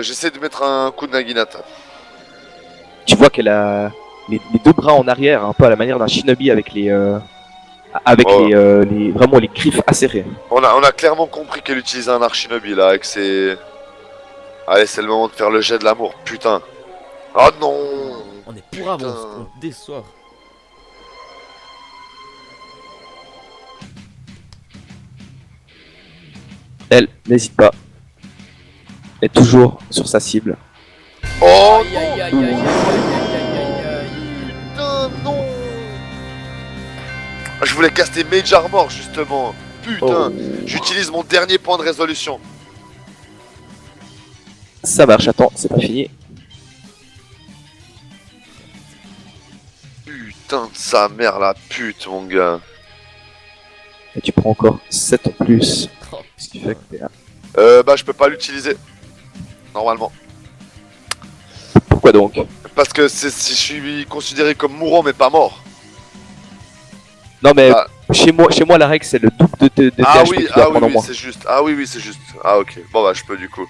j'essaie de mettre un coup de Naginata. Tu vois qu'elle a les deux bras en arrière, un peu à la manière d'un shinobi avec Oh. vraiment les griffes acérées. On a clairement compris qu'elle utilisait un Arshinobi là, avec ses... Allez, c'est le moment de faire le jet de l'amour, putain. Oh non. On est pour avance, Putain. on déçoit. Elle n'hésite pas. Elle est toujours sur sa cible. Oh Aïe non. aïe aïe aïe aïe aïe aïe. Putain, non. Je voulais caster Mage Armor justement. Putain, j'utilise mon dernier point de résolution. Ça marche, attends, c'est pas fini. Putain de sa mère la pute, mon gars. Et tu prends encore 7 en plus. Oh, Ce qui fait que t'es là. Bah je peux pas l'utiliser. Normalement. Pourquoi donc? Parce que si je suis considéré comme mourant mais pas mort. Non mais Ah. chez moi la règle c'est le double de Ah THP oui, que tu dois ah oui, prendre en oui, moins. c'est juste. Ah oui, oui, c'est juste. Ah ok. Bon bah je peux du coup.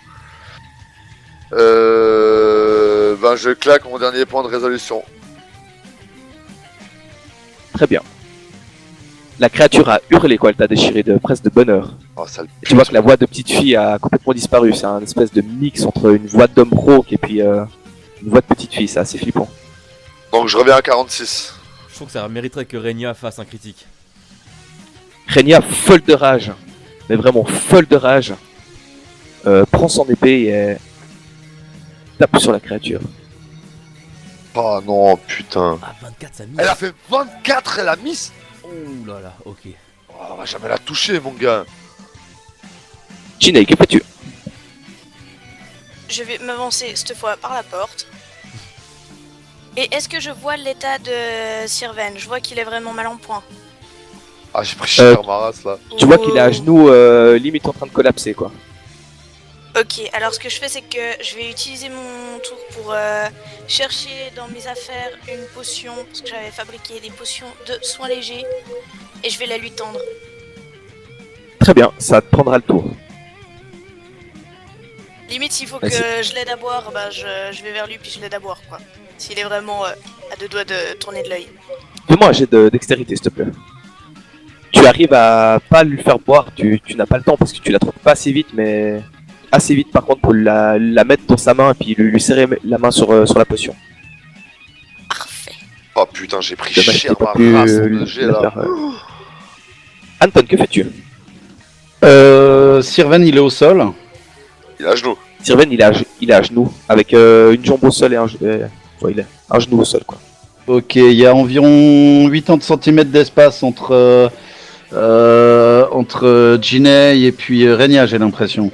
Ben je claque mon dernier point de résolution. Très bien. La créature a hurlé quoi, elle t'a déchiré de presque de bonheur. Oh sale Et tu vois que la voix de petite fille a complètement disparu, c'est un espèce de mix entre une voix d'homme rauque et puis une voix de petite fille, c'est assez flippant. Donc je reviens à 46. je trouve que ça mériterait que Renia fasse un critique. Renia, folle de rage, mais vraiment folle de rage, prend son épée et tape sur la créature. Oh non, putain. Ah 24 ça mise. Elle a fait 24, elle a miss. Oh là là, ok. Oh, on va jamais la toucher, mon gars. Jinei, que fais-tu? Je vais m'avancer cette fois par la porte. Et est-ce que je vois l'état de Sirven? Je vois qu'il est vraiment mal en point. Ah, j'ai pris cher ma race là. Tu vois qu'il est à genoux, limite en train de collapser quoi. Ok, alors ce que je fais, c'est que je vais utiliser mon tour pour chercher dans mes affaires une potion, parce que j'avais fabriqué des potions de soins légers, et je vais la lui tendre. Très bien, ça te prendra le tour. Limite, s'il faut que Vas-y. je l'aide à boire, bah je vais vers lui puis je l'aide à boire, quoi. S'il est vraiment à deux doigts de tourner de l'œil. Fais-moi un jet de dextérité s'il te plaît. Tu arrives à pas lui faire boire, tu n'as pas le temps parce que tu la trouves pas assez vite, mais assez vite par contre pour la mettre dans sa main et puis lui serrer la main sur la potion. Parfait. Oh putain, j'ai pris Dommage que cher t'aies pas ma pu race de G la là. faire, Anton, que fais-tu? Sirven il est au sol. Il a à genoux. Sirven il est à genoux avec une jambe au sol et ouais, il est un genou au sol quoi. Ok, il y a environ 80 cm d'espace entre Jinei et puis Renia, j'ai l'impression.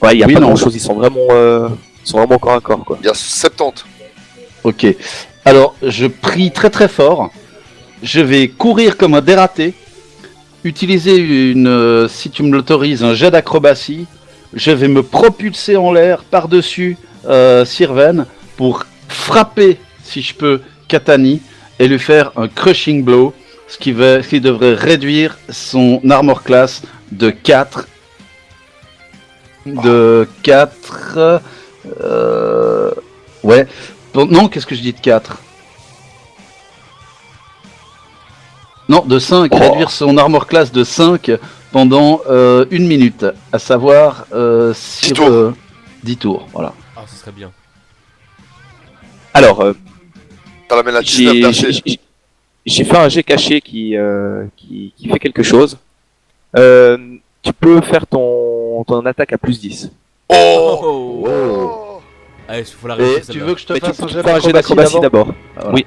Ouais, il y a Oui, pas non. grand chose, ils sont vraiment corps à corps quoi. Il y a 70. Ok. Alors, je prie très très fort. Je vais courir comme un dératé. Utiliser si tu me l'autorises, un jet d'acrobatie. Je vais me propulser en l'air par-dessus Sirven pour frapper, si je peux, Katani et lui faire un crushing blow, ce qui devrait réduire son armor class de 4. De 4. Ouais. Bon, non, qu'est-ce que je dis de 4? Non, de 5. Oh. Réduire son armor class de 5 pendant 1 minute. À savoir 10 tours. 10 tours, voilà. Ah, ce serait bien. Alors, T'as la mène à 19 d'acheter. j'ai fait un jet caché qui fait quelque chose. Tu peux faire ton attaque à plus 10. Oh, Oh. Allez, faut la Et réussir tu celle-là. veux que je te Mais tu fasse peux un jet faire un jet d'acrobatie d'abord. Ah, voilà. Oui.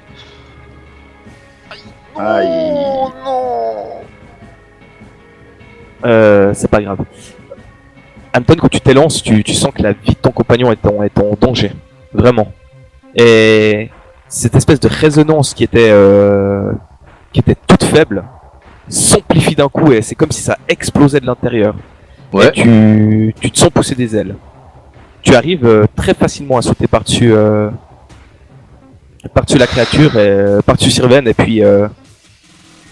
Aïe. Oh non. C'est pas grave. Anton, quand tu t'élances, tu sens que la vie de ton compagnon est en danger. Vraiment. Et cette espèce de résonance qui était toute faible s'amplifie d'un coup et c'est comme si ça explosait de l'intérieur. Ouais. Et tu te sens pousser des ailes. Tu arrives très facilement à sauter par-dessus la créature, et par-dessus Sirven, et puis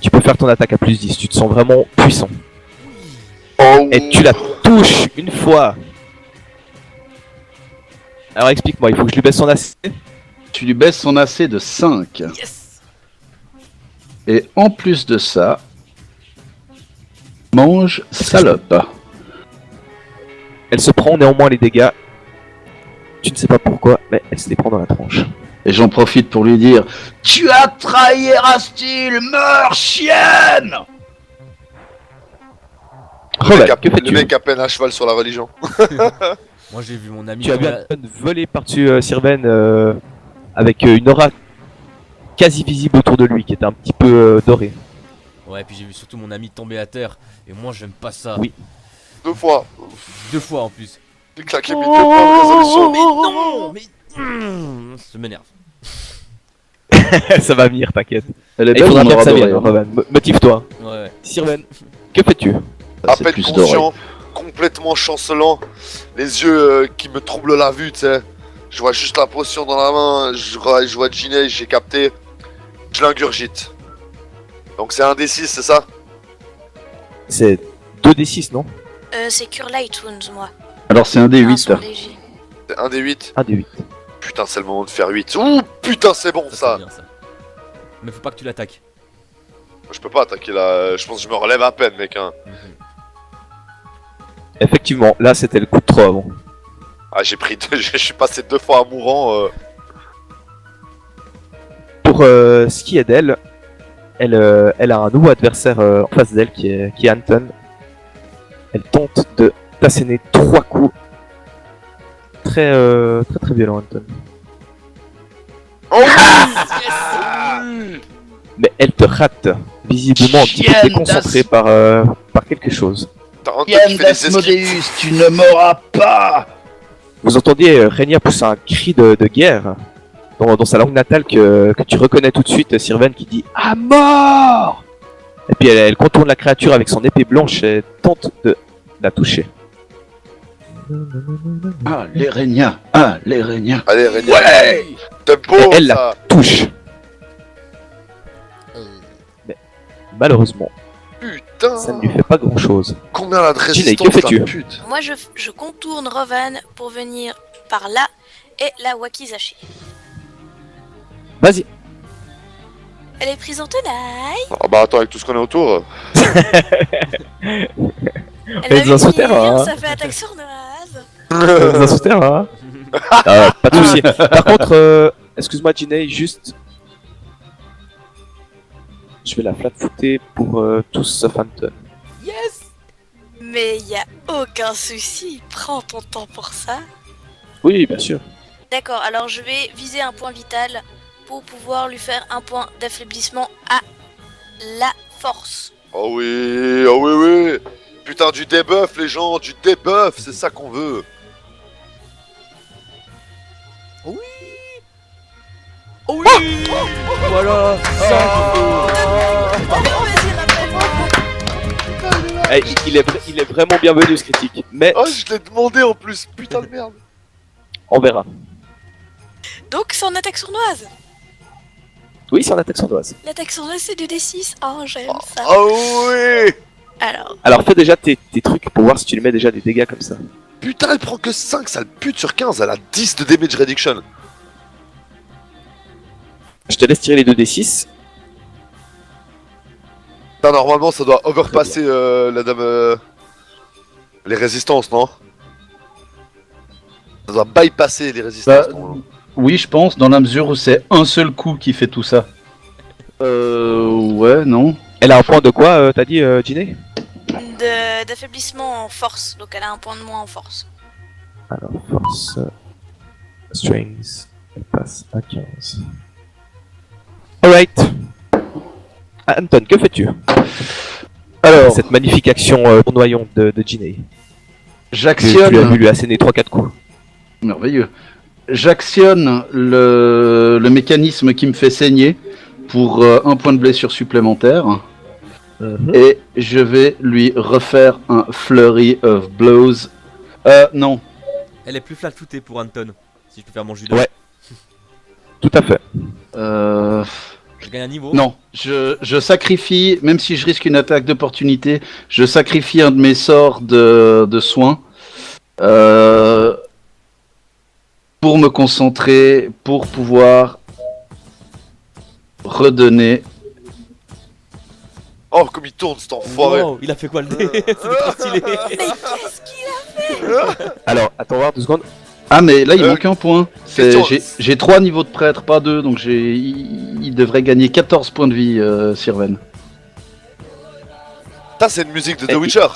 tu peux faire ton attaque à plus 10. Tu te sens vraiment puissant. Oh. Et tu la touches une fois. Alors explique-moi, il faut que je lui baisse son AC. Tu lui baisses son AC de 5. Yes. Et en plus de ça, mange salope. Elle se prend néanmoins les dégâts. Tu ne sais pas pourquoi, mais elle se les prend dans la tronche. Et j'en profite pour lui dire: tu as trahi Erastil, meurs chienne! Reval, que Le fais-tu? mec à peine à cheval sur la religion. Moi j'ai vu mon ami. Tu as vu tomber à- Anton voler par-dessus Sirven avec une aura quasi visible autour de lui qui était un petit peu dorée. Ouais, puis j'ai vu surtout mon ami tomber à terre. Et moi j'aime pas ça. Oui. 2 fois. 2 fois en plus. J'ai claqué mes 2 points de résolution. Mais non. Mais ça m'énerve. Ça va venir, t'inquiète. Elle est Et il belle, faudra mon bien que aura ça dorée, vienne, hein. Revan. Motive-toi. Ouais. Sirven, que fais-tu? Ça, À c'est peine plus doré. conscient, complètement chancelant, les yeux qui me troublent la vue, tu sais. Je vois juste la potion dans la main, je vois Ginny, j'ai capté. Je l'ingurgite. Donc c'est un D6, c'est ça? C'est 2d6, non? C'est Cure Light Wounds, moi. Alors c'est un Un D8. soin léger. C'est un D8. 1d8. Putain, c'est le moment de faire 8. Ouh, putain, c'est bon Ça, ça. c'est bien ça. Mais faut pas que tu l'attaques. Je peux pas attaquer là, je pense que je me relève à peine, mec. Hein. Effectivement, là c'était le coup de trop avant. Ah, j'ai pris deux, je suis passé 2 fois à mourant. Pour ce qui est d'elle, elle a un nouveau adversaire en face d'elle qui est Anton. Elle tente de t'asséner 3 coups. Très violent, Anton. Oh Mais elle te rate, visiblement un petit peu Chienne déconcentrée par quelque chose. T'as Anton qui fait des esquives. d'Asmodeus, tu ne m'auras pas! Vous entendiez Rhaenyra pousser un cri de guerre dans sa langue natale que tu reconnais tout de suite, Sirven qui dit « À mort !» Et puis elle contourne la créature avec son épée blanche et tente de la toucher. Ah, les Rhéniens! Ah, les Rhéniens! Allez, Régnier. Ouais! Tempo, Et elle ça. Touche. Mais malheureusement, Putain. ça ne lui fait pas grand chose. Combien elle a de Ginny, que résistance, fais-tu? la pute. Moi, je contourne Rovan pour venir par là et la Wakizashi. Vas-y. Elle est prise en tenaille. Ah bah attends, avec tout ce qu'on est autour. Elle Mais va dans un venir, souterrain, hein. ça fait attaque sournoise. Dans un souterrain, hein. Pas de soucis. Par contre, excuse-moi Ginny, juste... Je vais la flat-footer pour tous sauf Anton. Yes. Mais y a aucun souci, prends ton temps pour ça. Oui, bien sûr. D'accord, alors je vais viser un point vital pour pouvoir lui faire un point d'affaiblissement à la force. Oh oui, oh oui, oui. Putain, du debuff, les gens, du debuff, c'est ça qu'on veut. Oh oui. Voilà. Ça. Vas-y, rappelle-moi. Eh, il est vraiment bienvenu ce critique, mais Oh, je l'ai demandé en plus, putain de merde. on verra. Donc c'est en attaque sournoise. Oui, c'est en attaque sournoise. L'attaque sournoise c'est du D6. Oh, j'aime ça. Oh oui. Alors fais déjà tes trucs pour voir si tu lui mets déjà des dégâts comme ça. Putain, elle prend que 5, sale pute sur 15, elle a 10 de damage reduction. Je te laisse tirer les 2d6. Putain, normalement, ça doit overpasser la dame. Les résistances, non? Ça doit bypasser les résistances. Bah, normalement. Oui, je pense, dans la mesure où c'est un seul coup qui fait tout ça. Ouais, non. Elle a un point de quoi, t'as dit, Ginny? D'affaiblissement en force. Donc elle a un point de moins en force. Alors, force... Strings... Elle passe à 15. Alright. Anton, que fais-tu? Alors, Cette magnifique action tournoyante de Ginny. Tu lui as vu j'actionne. lui asséner 3-4 coups. Merveilleux. J'actionne le mécanisme qui me fait saigner pour un point de blessure supplémentaire. Et je vais lui refaire un Flurry of Blows. Non. Elle est plus flat-footée pour Anton. Si je peux faire mon judo. Ouais. Tout à fait. Je gagne un niveau. Non, je sacrifie, même si je risque une attaque d'opportunité, je sacrifie un de mes sorts de soins pour me concentrer, pour pouvoir redonner. Oh, comme il tourne cet enfoiré. Wow, il a fait quoi le dé? C'était trop stylé. Mais qu'est-ce qu'il a? Alors, attends voir 2 secondes. Ah mais là il manque un point. question. J'ai 3 niveaux de prêtre, pas 2, donc il devrait gagner 14 points de vie, Sirven. Ça, c'est une musique de The Et- Witcher.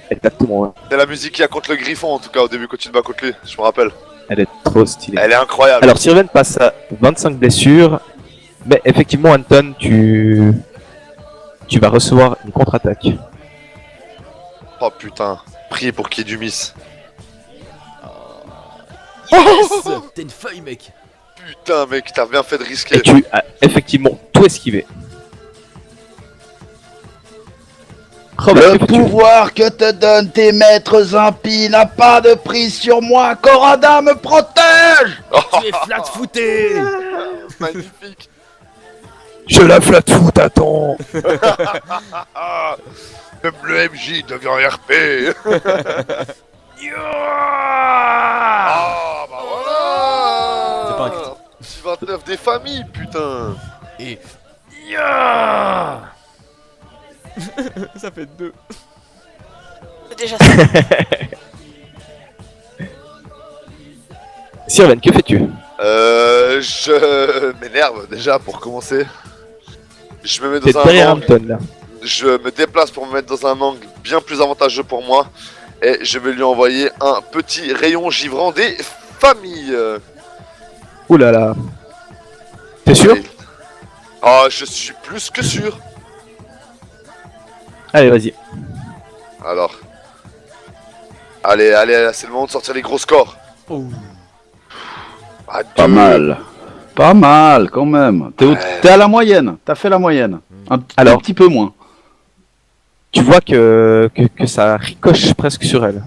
Exactement, ouais. C'est la musique qu'il y a contre le griffon, en tout cas, au début, quand tu te bats contre lui. Je me rappelle. Elle est trop stylée. Elle est incroyable. Alors, Sirven passe à 25 blessures. Mais effectivement, Anton, tu vas recevoir une contre-attaque. Oh putain. Priez pour qu'il y ait du miss. Yes. T'as une feuille, mec. Putain, mec, t'as bien fait de risquer. Et tu as effectivement tout esquivé. Robert, Le que fais-tu? pouvoir que te donnent tes maîtres impies n'a pas de prise sur moi. Corada me protège. Tu es flat-footé. Magnifique. Je la flatte foot, attends. Ah, même le MJ devient RP. Ah, bah voilà. C'est pas un crit. Petit 29 des familles, putain. Et ça fait 2. C'est déjà ça. Sirven, que fais-tu? Je m'énerve déjà pour commencer. Je me mets T'es dans un derrière angle. Hampton là. Je me déplace pour me mettre dans un angle bien plus avantageux pour moi. Et je vais lui envoyer un petit rayon givrant des familles. Ouh là là. T'es sûr? Ah, je suis plus que sûr. Allez, vas-y. Alors. Allez, allez, c'est le moment de sortir les gros scores. Oh. À Pas deux. mal. Pas mal quand même. Ouais. T'es à la moyenne. T'as fait la moyenne. Un Alors. petit peu moins. Tu vois que ça ricoche presque sur elle.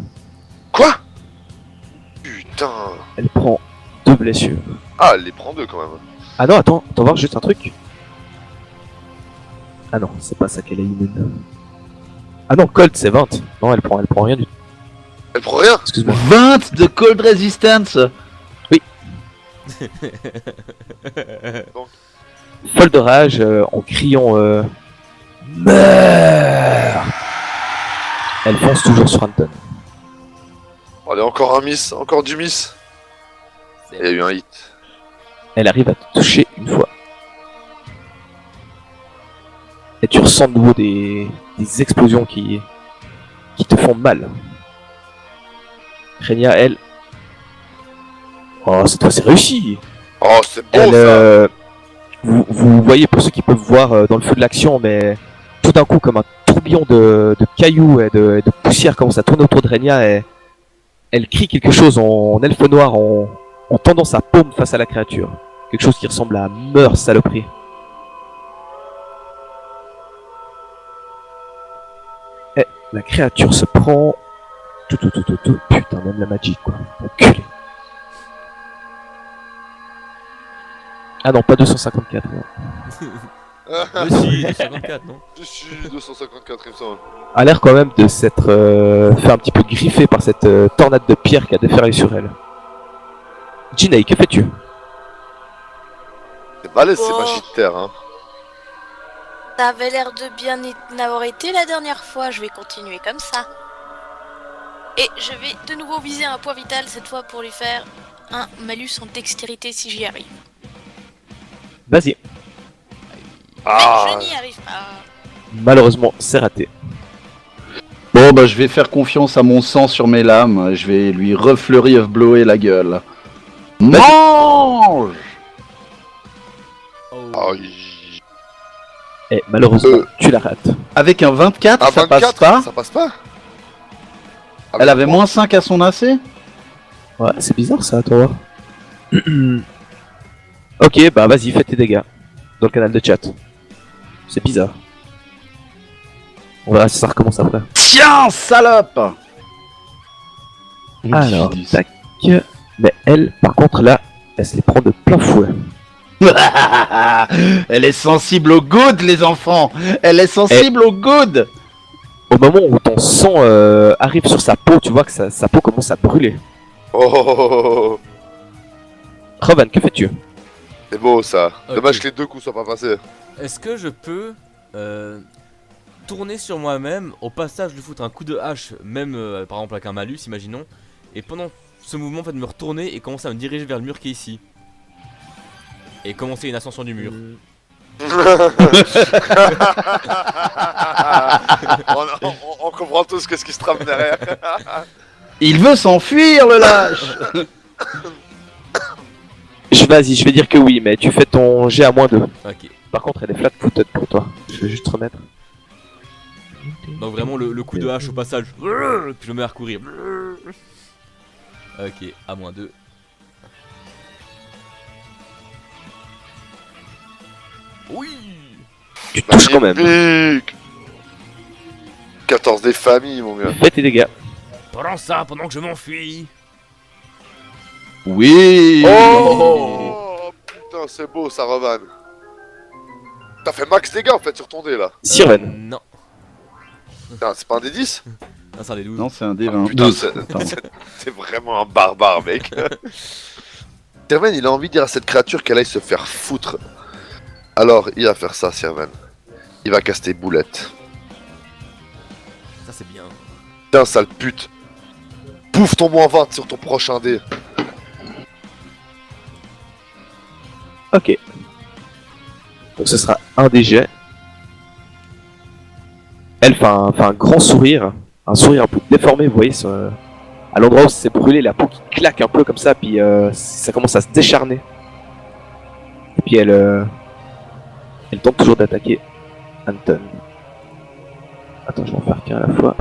Quoi? Putain. Elle prend 2 blessures. Ah, elle les prend deux quand même. Ah non, attends voir juste un truc. Ah non, c'est pas ça qu'elle est immune. Ah non, Colt c'est 20. Non, elle prend rien du tout. Elle prend rien. Excuse-moi. 20 de cold resistance. Folle de rage en criant Meurs. Elle fonce toujours sur Anton. Allez, encore un miss, encore du miss. Il y a eu un hit. Elle arrive à te toucher une fois. Et tu ressens de nouveau des explosions qui te font mal. Renia, elle. Oh, cette fois c'est réussi! Oh, c'est beau Elle, ça. vous voyez, pour ceux qui peuvent voir dans le feu de l'action, mais tout d'un coup, comme un tourbillon de cailloux et de poussière commence à tourner autour de Renia, et elle crie quelque chose en elfe noir en tendant sa paume face à la créature. Quelque chose qui ressemble à meurs, saloperie. Et la créature se prend. Tout. Putain, même la magie, quoi. Enculé. Ah non, pas 254. Non. Aussi, 54, non? Je suis 254, il me semble. A l'air quand même de s'être fait un petit peu griffer par cette tornade de pierre qui a déferlé sur elle. Jinei, que fais-tu? C'est balèze, c'est Oh. magie de terre, hein. Ça avait l'air de bien n'avoir été la dernière fois, je vais continuer comme ça. Et je vais de nouveau viser un point vital, cette fois pour lui faire un malus en dextérité si j'y arrive. Vas-y. Ah, Mais je n'y arrive pas. Malheureusement, c'est raté. Bon bah je vais faire confiance à mon sang sur mes lames. Je vais lui refleury of blower la gueule. Mange. Oh. oh, Et malheureusement, tu la rates. Avec un 24, ah, ça 24, passe pas. ça passe pas. Ah, Elle bah, avait moins 5 à son AC. Ouais, c'est bizarre ça, toi. Ok, bah vas-y, fais tes dégâts. Dans le canal de chat. C'est bizarre. On verra si ça recommence après. Tiens, salope. Alors, tac. Mais elle, par contre, là, elle se les prend de plein fouet. Elle est sensible au good, les enfants. Elle est sensible au good. Au moment où ton sang arrive sur sa peau, tu vois que sa peau commence à brûler. Oh, Rovan, que fais-tu? c'est beau ça. Ok. Dommage que les deux coups soient pas passés. Est-ce que je peux tourner sur moi-même, au passage lui foutre un coup de hache, même par exemple avec un malus, imaginons, et pendant ce mouvement, en fait, me retourner et commencer à me diriger vers le mur qui est ici. Et commencer une ascension du mur. On comprend tous qu'est-ce qui se trame derrière. Il veut s'enfuir, le lâche. Vas-y, je vais dire que oui, mais tu fais ton G à -2. Ok. Par contre, elle est flat footed pour toi. Je vais juste remettre. Donc vraiment le coup de hache au passage. Puis je me mets à recourir. Ok, à -2. Oui. Tu touches quand même. Magnifique. 14 des familles, mon gars. Fais tes dégâts. Pendant que je m'enfuis. Oui. Oh putain, c'est beau ça, Rovan. T'as fait max dégâts en fait sur ton dé là. Sirven. Non. Putain, c'est pas un des 10? Non, c'est un des 12. Non, c'est un D20. Putain, 12. c'est vraiment un barbare, mec. Sirven, il a envie de dire à cette créature qu'elle aille se faire foutre. Alors, il va faire ça, Sirven. Il va caster boulette. Ça c'est bien. Putain, sale pute. Pouf ton -20 sur ton prochain dé. Ok. Donc ce sera un des jets. Elle fait un grand sourire. Un sourire un peu déformé, vous voyez, à l'endroit où c'est brûlé, la peau qui claque un peu comme ça, puis ça commence à se décharner. Et puis elle tente toujours d'attaquer Anton. Attends, je vais en faire qu'un à la fois.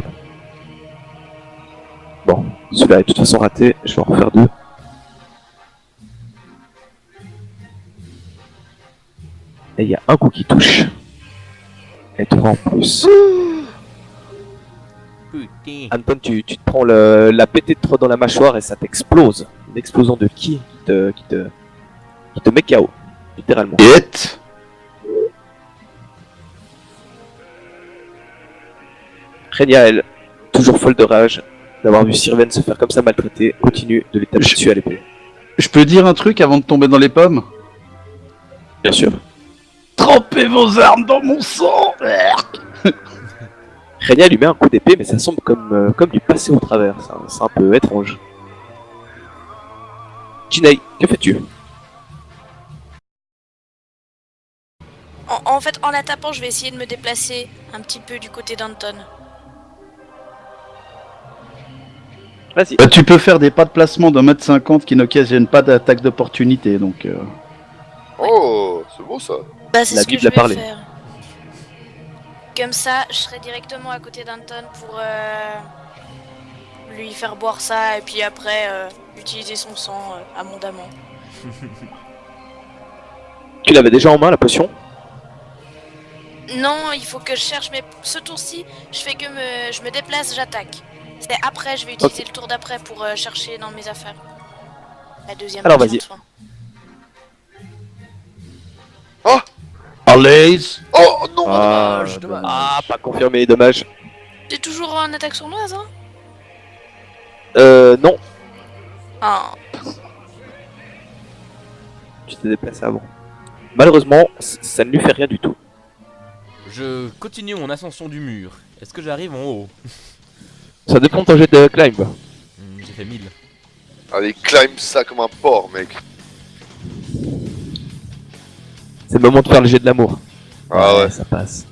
Bon, celui-là est de toute façon raté, je vais en refaire 2. Et il y a un coup qui touche. Et 3 en plus. Putain. Anton, tu te prends la pétée de trop dans la mâchoire et ça t'explose. Une explosion de ki qui te met KO. Littéralement. Hit. Renia, elle, toujours folle de rage d'avoir vu Sirven se faire comme ça maltraiter, continue de l'étaler dessus à l'épée. Je peux dire un truc avant de tomber dans les pommes? Bien sûr. Trempez vos armes dans mon sang. Renia lui met un coup d'épée, mais ça semble comme du passé au travers. C'est un peu étrange. Jinei, que fais-tu? En fait, en la tapant, je vais essayer de me déplacer un petit peu du côté d'Anton. Vas-y. Tu peux faire des pas de placement d'1m50 qui n'occasionnent pas d'attaque d'opportunité, donc... Oh, c'est beau ça. Bah, c'est La ce que Bible je a vais parlé. faire. Comme ça, je serai directement à côté d'Anton pour lui faire boire ça et puis après utiliser son sang abondamment. Tu l'avais déjà en main la potion? Non, il faut que je cherche, mais ce tour-ci, je fais que je me déplace, j'attaque. C'est après, je vais utiliser le tour d'après pour chercher dans mes affaires. La deuxième Alors, potion vas-y. de soin. Allez. Oh non. Dommage. Ah, pas confirmé, dommage. T'es toujours en attaque sournoise, hein? Non, Ah, tu t'es déplacé avant. Malheureusement, ça ne lui fait rien du tout. Je continue mon ascension du mur. Est-ce que j'arrive en haut? Ça dépend de ton jet de climb. J'ai fait 1000. Allez, climb ça comme un porc, mec. C'est le moment de faire le jet de l'amour. Ah ouais. Ça passe.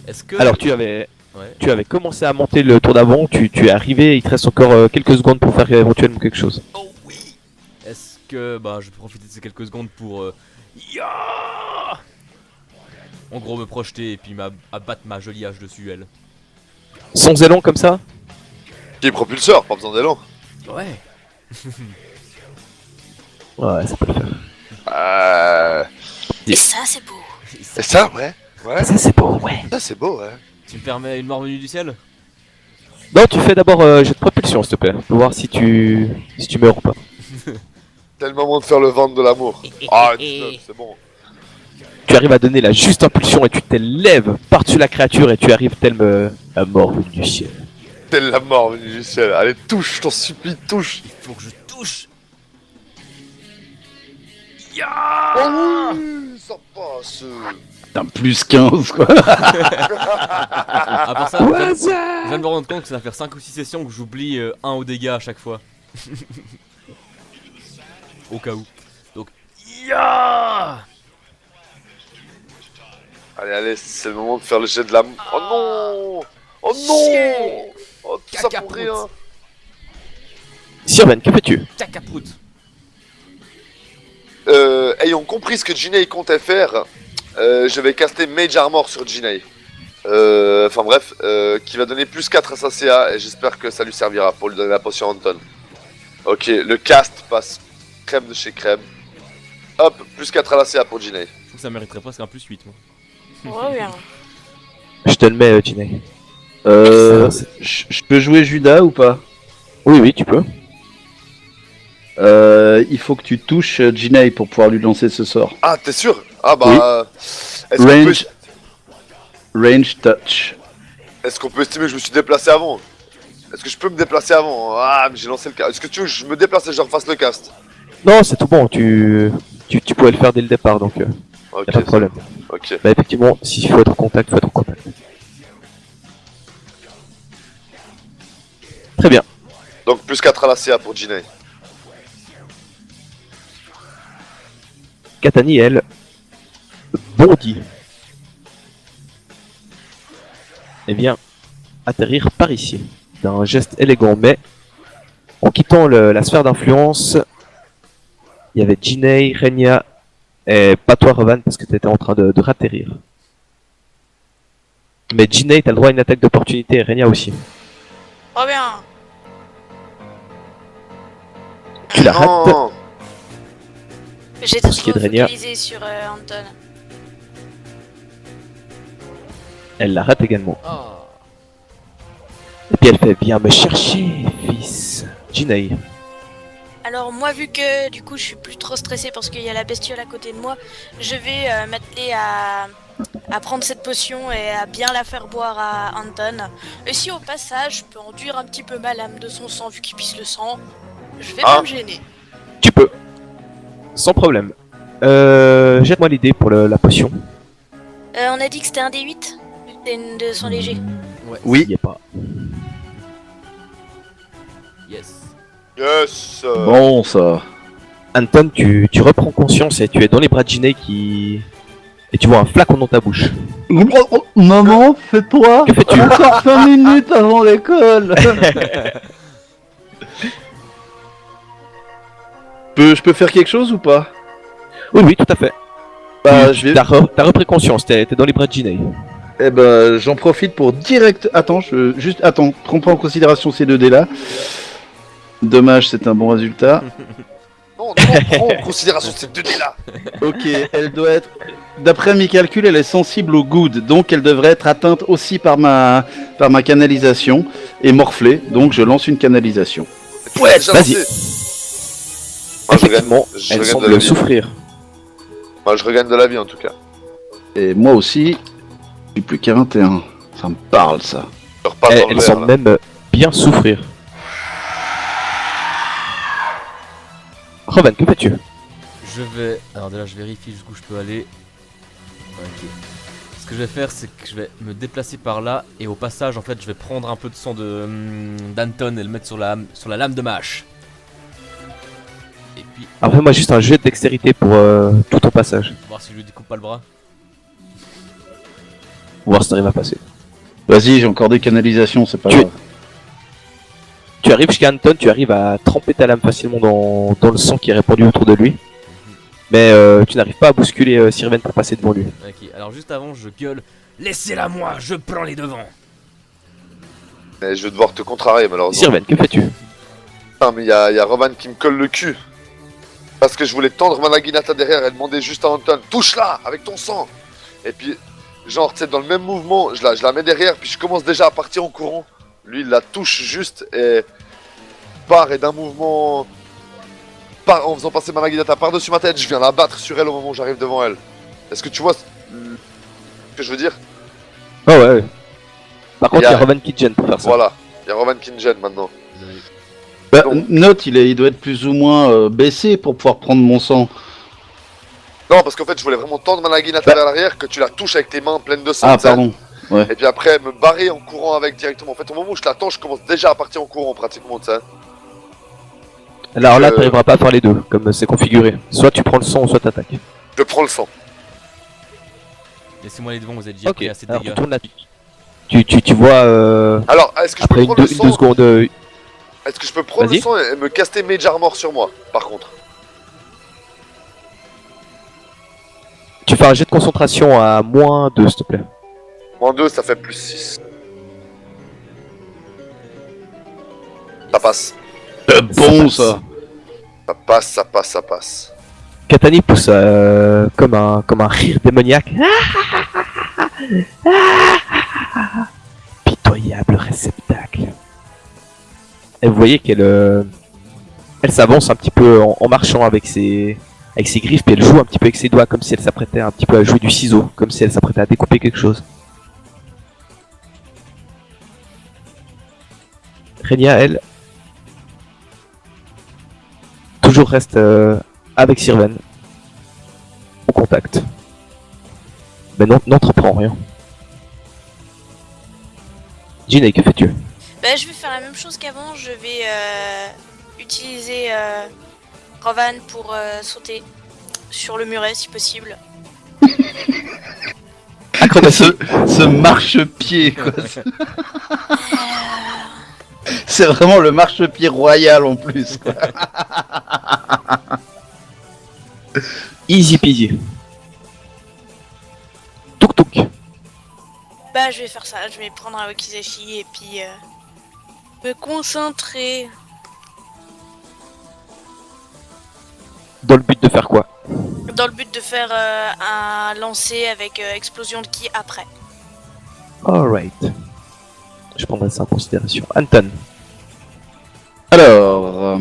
Est-ce que... Alors tu avais Ouais. commencé à monter le tour d'avant, tu es arrivé, il te reste encore quelques secondes pour faire éventuellement quelque chose. Oh oui. Est-ce que... Bah, je vais profiter de ces quelques secondes pour... Ya en gros, me projeter et puis abattre ma jolie hache dessus, elle. Sans élan comme ça? Qui est propulseur, pas besoin d'élan. Ouais. Ouais, ça peut le faire. et ça, c'est beau. Et ça, ouais. Ouais, Ça c'est beau, ouais. ça c'est beau, ouais. Tu me permets une mort venue du ciel? Non, tu fais d'abord jet de propulsion s'il te plaît, pour voir si tu meurs ou pas. C'est le moment de faire le ventre de l'amour. Ah, 19, c'est bon. Tu arrives à donner la juste impulsion et tu t'élèves par-dessus la créature et tu arrives tel la mort venue du ciel. Telle la mort venue du ciel. Allez, touche, je t'en supplie, touche. Il faut que je touche. Oh oui, ça passe. Putain, plus 15 quoi. À part ça, je viens de me rendre compte que ça va faire 5 ou 6 sessions que j'oublie 1 au dégâts à chaque fois. Au cas où. Donc, Allez, c'est le moment de faire le jet de la... Oh non. Oh non. Oh, tout ça pour Cacaproute. rien. Sirven, que fais-tu? Cacaproute. Ayant compris ce que Jinei comptait faire, je vais caster Mage Armor sur Jinei. Enfin bref, qui va donner plus 4 à sa CA et j'espère que ça lui servira pour lui donner la potion à Anton. Ok, le cast passe crème de chez crème. Hop, plus 4 à la CA pour Jinei. Je trouve que ça mériterait presque un plus 8 moi. Oh bien. Je te le mets, Jinei. Je peux jouer Judas ou pas? Oui, tu peux. Il faut que tu touches Jinei pour pouvoir lui lancer ce sort. Ah, t'es sûr? Ah bah... Est-ce qu'on Range, peut... range touch. Est-ce qu'on peut estimer que je me suis déplacé avant? Est-ce que je peux me déplacer avant? Ah, mais j'ai lancé le cast. Est-ce que tu veux que je me déplace et que je refasse le cast? Non, c'est tout bon, tu pouvais le faire dès le départ, donc Ok, y'a pas de problème. ok. Bah effectivement, s'il faut être en contact, faut être en contact. Très bien. Donc plus 4 à la CA pour Jinei. Katani, elle, bondit. Et vient atterrir par ici, d'un geste élégant, mais en quittant la sphère d'influence, il y avait Jinei, Renia, et pas toi Rovan parce que t'étais en train de ratterrir. Mais Jinei, t'as le droit à une attaque d'opportunité et Renia aussi. Oh bien. Tu la rates. Non. J'étais Pour ce qui est trop de Renia. focalisé sur Anton. Elle la rate également. Ah. Et puis elle fait viens me chercher, fils. Jinei. Alors moi vu que du coup je suis plus trop stressé parce qu'il y a la bestiole à côté de moi, je vais m'atteler à prendre cette potion et à bien la faire boire à Anton. Et si au passage je peux enduire un petit peu ma lame de son sang vu qu'il pisse le sang, je vais Ah. pas me gêner. Tu peux. Sans problème. Jette-moi l'idée pour la potion. On a dit que c'était un D8 vu que c'est une de sang léger. Ouais. Oui. Y est pas. Yes. Yes. Bon ça. Anton, tu reprends conscience et tu es dans les bras de Jinei qui... Et tu vois un flacon dans ta bouche. Maman, fais-toi Que fais-tu? encore 5 minutes avant l'école. Je peux faire quelque chose ou pas? Oui, tout à fait. Bah, je vais... T'as repris conscience, t'es dans les bras de Jinei. Eh ben, j'en profite pour direct... Attends, Attends, prends pas en considération ces 2 dés là. Dommage, c'est un bon résultat. Non, prends en considération ces 2 dés là. Ok, elle doit être... D'après mes calculs, elle est sensible au good, donc elle devrait être atteinte aussi par ma canalisation et morflée, donc je lance une canalisation. Ouais, vas-y. Effectivement, je elle regagne de la semble vie. souffrir. Moi, je regagne de la vie en tout cas. Et moi aussi, je suis plus qu'à 21. Ça me parle ça. Je repasse dans le Elle vert, semble là. même bien souffrir. Rovan, que fais-tu? Je vais... Alors déjà je vérifie jusqu'où je peux aller. Ok. Ce que je vais faire c'est que je vais me déplacer par là et au passage en fait je vais prendre un peu de sang d'Anton et le mettre sur la lame de ma hache. Et puis Alors fais-moi juste un jet de dextérité pour tout ton passage. voir si je lui découpe pas le bras. Voir si t'arrives à passer. Vas-y, j'ai encore des canalisations, c'est pas Tu- grave. Tu arrives jusqu'à Anton, tu arrives à tremper ta lame facilement dans le sang qui est répandu autour de lui. Mais tu n'arrives pas à bousculer Sirven pour passer devant lui. Ok, alors juste avant je gueule. Laissez-la moi, je prends les devants. Mais je vais devoir te contrarier malheureusement. Sirven, que fais-tu? Putain, mais y a Rovan qui me colle le cul. Parce que je voulais tendre ma naginata derrière et demander juste à Anton, touche-la avec ton sang. Et puis, genre, tu sais, dans le même mouvement, je la mets derrière, puis je commence déjà à partir en courant. Lui, il la touche juste et part et d'un mouvement en faisant passer ma Naginata par-dessus ma tête, je viens la battre sur elle au moment où j'arrive devant elle. Est-ce que tu vois ce que je veux dire? Ah ouais. Par contre, il y a Yeah. Roman qui gêne pour faire ça. Voilà, il y a Roman Kingen maintenant. Bah, Non. note, il doit être plus ou moins baissé pour pouvoir prendre mon sang. Non, parce qu'en fait, je voulais vraiment tendre ma Naginata vers l'arrière, que tu la touches avec tes mains pleines de sang. Ah, tu sais. pardon. Et puis après, me barrer en courant avec directement. En fait, au moment où je l'attends, je commence déjà à partir en courant pratiquement, tu sais. Alors là, Je- t'arriveras pas à faire les deux, comme c'est configuré. Soit tu prends le sang, soit t'attaques. Je prends le sang. Laissez-moi aller devant, vous avez déjà Ok, pris assez de alors dégâts. retourne là. Tu vois, Alors, est-ce que je après peux prendre le une, sang deux secondes, Est-ce que je peux prendre le Vas-y. sang et me caster Mage Armor sur moi, par contre? tu fais un jet de concentration à -2, s'il te plaît. Moins 2, ça fait plus 6. Ça passe. C'est bon, passe. ça. Ça passe, ça passe, ça passe. Katani pousse comme un rire démoniaque. Pitoyable réceptacle. Et vous voyez qu'elle elle s'avance un petit peu en marchant avec ses griffes, puis elle joue un petit peu avec ses doigts, comme si elle s'apprêtait un petit peu à jouer du ciseau, comme si elle s'apprêtait à découper quelque chose. Renia, elle, toujours reste avec Sirven, au contact. Mais non, n'entreprend rien. Ginny, que fais-tu? Bah, je vais faire la même chose qu'avant. Je vais utiliser Rovan pour sauter sur le muret si possible. Acrobatie. Ce marchepied, quoi. C'est vraiment le marchepied royal en plus, quoi. Easy peasy. Touk touk. Bah, je vais faire ça. Je vais prendre un Wakizashi et puis me concentrer. Dans le but de faire quoi? Dans le but de faire un lancer avec explosion de ki après. Alright. Je prendrai ça en considération. Anton. Alors,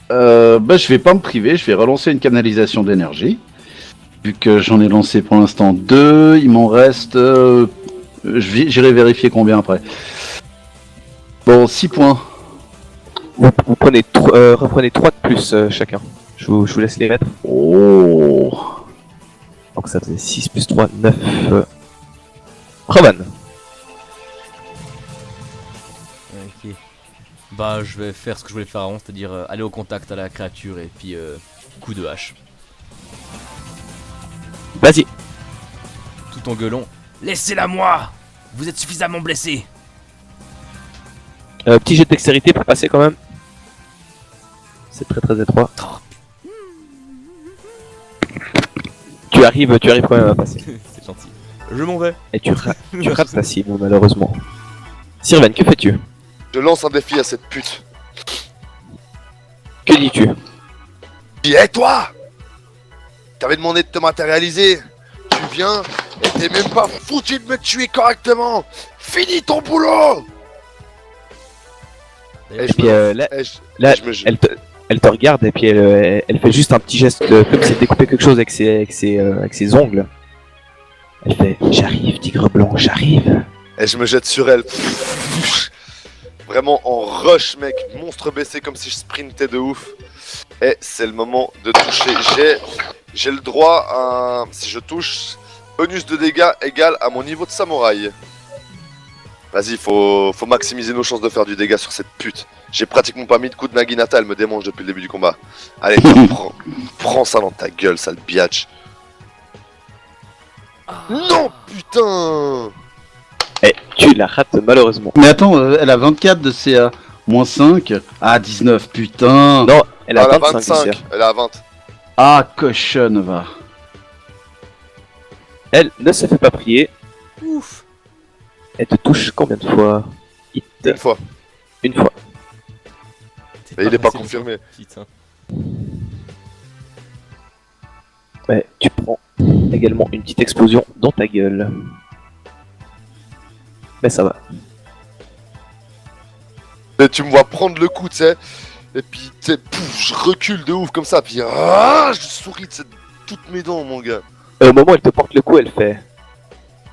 bah, je vais pas me priver, je vais relancer une canalisation d'énergie. Vu que j'en ai lancé pour l'instant 2, il m'en reste... j'irai vérifier combien après. Bon, 6 points. Vous prenez reprenez 3 de plus chacun. Je vous laisse les mettre. Oh. Donc ça faisait 6 plus 3, 9. Roman. Ok. Bah, je vais faire ce que je voulais faire avant, c'est-à-dire aller au contact à la créature et puis coup de hache. Vas-y. Tout en gueulant. Laissez-la moi! Vous êtes suffisamment blessé! Petit jet de dextérité pour passer quand même. C'est très très étroit. Tu arrives quand même à passer. C'est gentil. Je m'en vais. Et tu rates ta cible malheureusement. Sirven, que fais-tu? Je lance un défi à cette pute. Que dis-tu? Dis, hé toi! T'avais demandé de te matérialiser. Tu viens et t'es même pas foutu de me tuer correctement. Finis ton boulot! D'ailleurs, Et Et puis là, Eh, là je me jette. elle te regarde et puis elle fait juste un petit geste comme si elle découpait quelque chose avec ses ongles. Elle fait j'arrive tigre blanc, j'arrive. Et je me jette sur elle. Vraiment en rush, mec. Monstre baissé comme si je sprintais de ouf. Et c'est le moment de toucher. J'ai le droit à... Si je touche, bonus de dégâts égal à mon niveau de samouraï. Vas-y, faut maximiser nos chances de faire du dégât sur cette pute. J'ai pratiquement pas mis de coup de Naginata, elle me démange depuis le début du combat. Allez, prends ça dans ta gueule, sale biatch. Non, putain! Et tu la rates malheureusement. Mais attends, elle a 24 de CA. Moins 5. Ah, 19, putain. Non, elle a Elle a 25. 25, Lucia. elle a 20. Ah, cochonne, va. Elle ne se fait pas prier. Ouf! Elle te touche combien de fois? Hit. Une fois. Une fois. Mais il est pas passé confirmé. longtemps, putain. Ouais, tu prends également une petite explosion dans ta gueule. Mais ça va. Mais tu me vois prendre le coup, tu sais. Et puis, tu sais, pouf, je recule de ouf comme ça, puis je souris de toutes mes dents, mon gars. Et au moment où elle te porte le coup, elle fait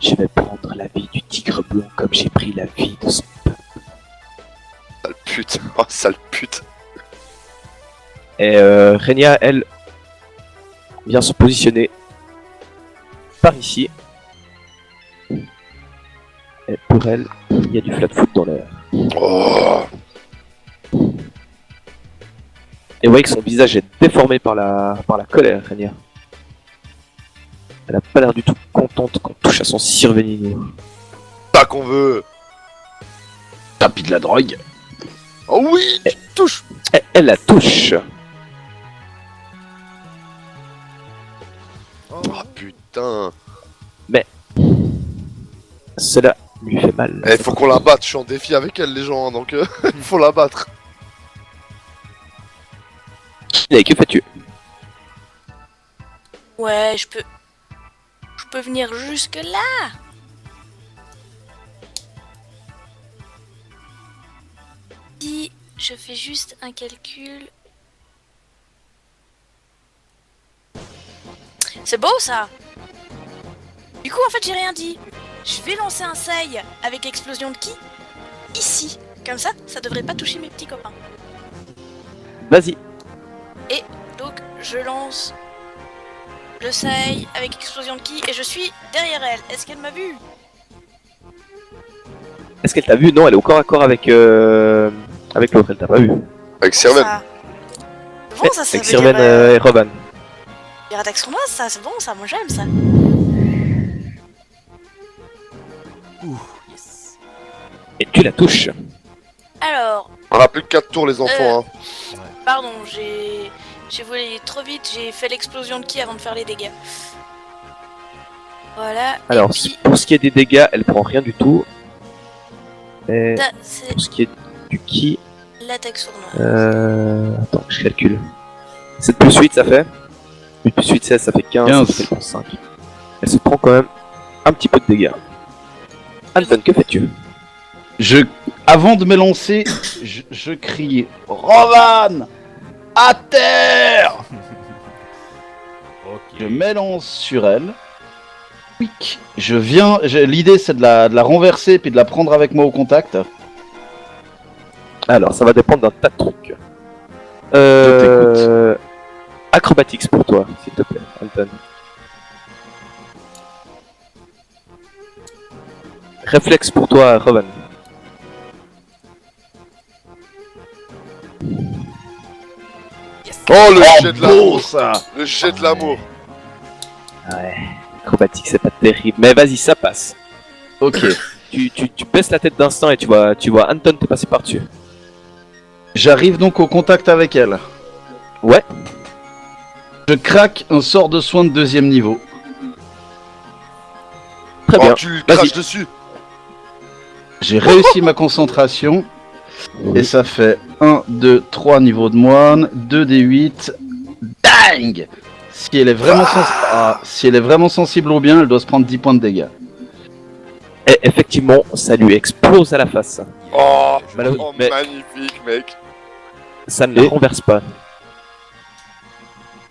je vais prendre la vie du tigre blanc comme j'ai pris la vie de son. Sale pute, oh sale pute. Et Renia, elle, vient se positionner par ici. Et pour elle, il y a du flat foot dans l'air. Oh, Et vous voyez que son visage est déformé par la colère, Renia. Elle a pas l'air du tout contente qu'on touche à son survenir. ça qu'on veut. Tapis de la drogue. Oh oui, tu touches. Et elle la touche. Oh putain. Cela lui fait mal. Eh, faut qu'on la batte, je suis en défi avec elle, les gens, donc faut la battre. Et que fais-tu? Ouais, je peux venir jusque là. Si je fais juste un calcul. C'est beau ça. Du coup en fait j'ai rien dit. Je vais lancer un sei avec explosion de ki ici. Comme ça devrait pas toucher mes petits copains. Vas-y. Donc je lance le sei avec explosion de ki et je suis derrière elle. Est-ce qu'elle m'a vu? Est-ce qu'elle t'a vu? Non, elle est au corps à corps avec l'autre, elle t'a pas vu. Avec Sirven. Ça. C'est bon ça, ça Avec veut dire, Sirven et Roban. les attaques sournoises, ça c'est bon ça, moi j'aime ça. Yes. Et tu la touches. Alors, On a plus que 4 tours, les enfants. Hein. pardon, j'ai volé trop vite, j'ai fait l'explosion de ki avant de faire les dégâts. Voilà. Alors, et puis, pour ce qui est des dégâts, elle prend rien du tout. Et ça, c'est pour ce qui est du ki, l'attaque sournoise. attends, je calcule. 7 plus 8, ça fait 8 plus 8, 16, ça fait 15, 15. ça fait 5. Elle se prend quand même un petit peu de dégâts. Anton, que fais-tu? Avant de me lancer, je crie Rovan à terre. Je Ok. m'élance sur elle. Quick. L'idée c'est de la renverser puis de la prendre avec moi au contact. Alors, ça va dépendre d'un tas de trucs. Acrobatics pour toi, s'il te plaît, Anton. Réflexe pour toi, Rovan. Oh, le jet de beau l'amour. ça. Le jet de l'amour. Ouais, acrobatique, c'est pas terrible. Mais vas-y, ça passe. Ok. Tu baisses la tête d'instant et tu vois Anton te passer par-dessus. J'arrive donc au contact avec elle. Ouais. Je craque un sort de soin de 2e niveau. Très Oh, bien. tu lui Vas-y. craches dessus. J'ai réussi ma concentration. Et ça fait 1, 2, 3 niveaux de moine, 2 des 8. Dingue. Si elle est vraiment sensible au bien, elle doit se prendre 10 points de dégâts. Et effectivement, ça lui explose à la face. Oh, Malheureux- oh, mais magnifique, mec. ça ne la Et- renverse pas.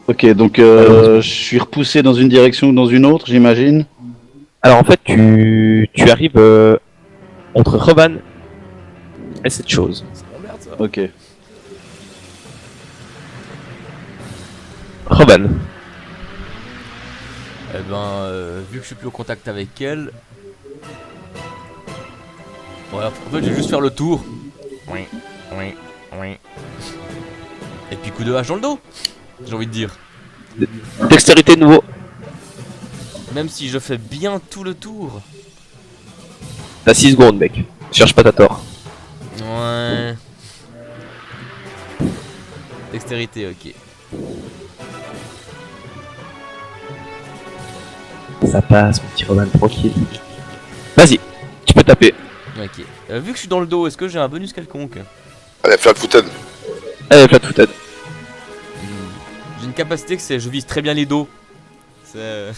Ok, donc je suis repoussé dans une direction ou dans une autre, j'imagine. Alors en fait, tu arrives entre Rovan et cette chose. Ça m'emmerde ça. Ok. Rovan. Eh ben, vu que je suis plus au contact avec elle. Voilà, en fait, je vais juste faire le tour. Oui, oui, oui. Et puis coup de hache dans le dos, j'ai envie de dire. Dextérité de nouveau. Même si je fais bien tout le tour. T'as 6 secondes, mec. Cherche pas ta tort. Ouais. Dextérité, ok. Ça passe, mon petit Rovan, tranquille. Vas-y, tu peux taper. Ok. Vu que je suis dans le dos, est-ce que j'ai un bonus quelconque? Allez, flat footed. Allez, flat footed. J'ai une capacité que c'est je vise très bien les dos. C'est.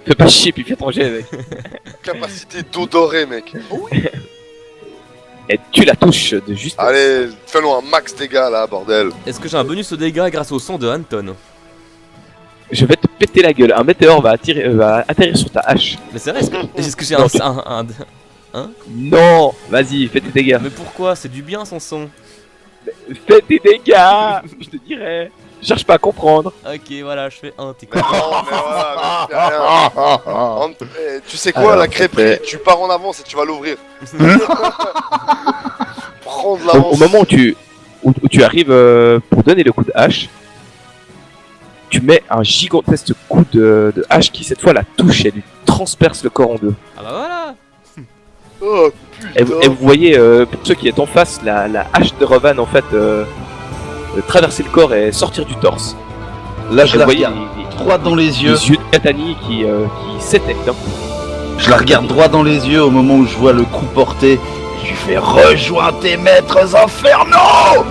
Fais pas chier, puis fais ton jet, mec. Capacité d'odorer, mec. et tu la touches de juste. Allez, fais-nous un max dégâts là, bordel. Est-ce que j'ai un bonus aux dégâts grâce au sang de Anton? Je vais te péter la gueule. Un météore va atterrir sur ta hache. Mais c'est vrai, est-ce que j'ai Non, un... Non, vas-y, fais tes dégâts. Mais pourquoi? C'est du bien son son. Fais tes dégâts. Je te dirais. Cherche pas à comprendre. Ok, voilà, je fais un, t'es Mais con. non, mais voilà, mais fais rien. Tu sais quoi, Alors, la crêperie, tu pars en avance et tu vas l'ouvrir. Prends de Au l'avance. moment où tu arrives pour donner le coup de hache, tu mets un gigantesque coup de hache qui cette fois la touche et lui transperce le corps en deux. Ah bah voilà. Oh, Et vous voyez, pour ceux qui est en face, la hache de Revan en fait traverser le corps et sortir du torse. Là, je Et la vous voyez regarde droit dans les yeux. les yeux de Katani qui s'éteignent d'un coup. Je la regarde droit dans les yeux au moment où je vois le coup porté. Je lui fais rejoins tes maîtres infernaux.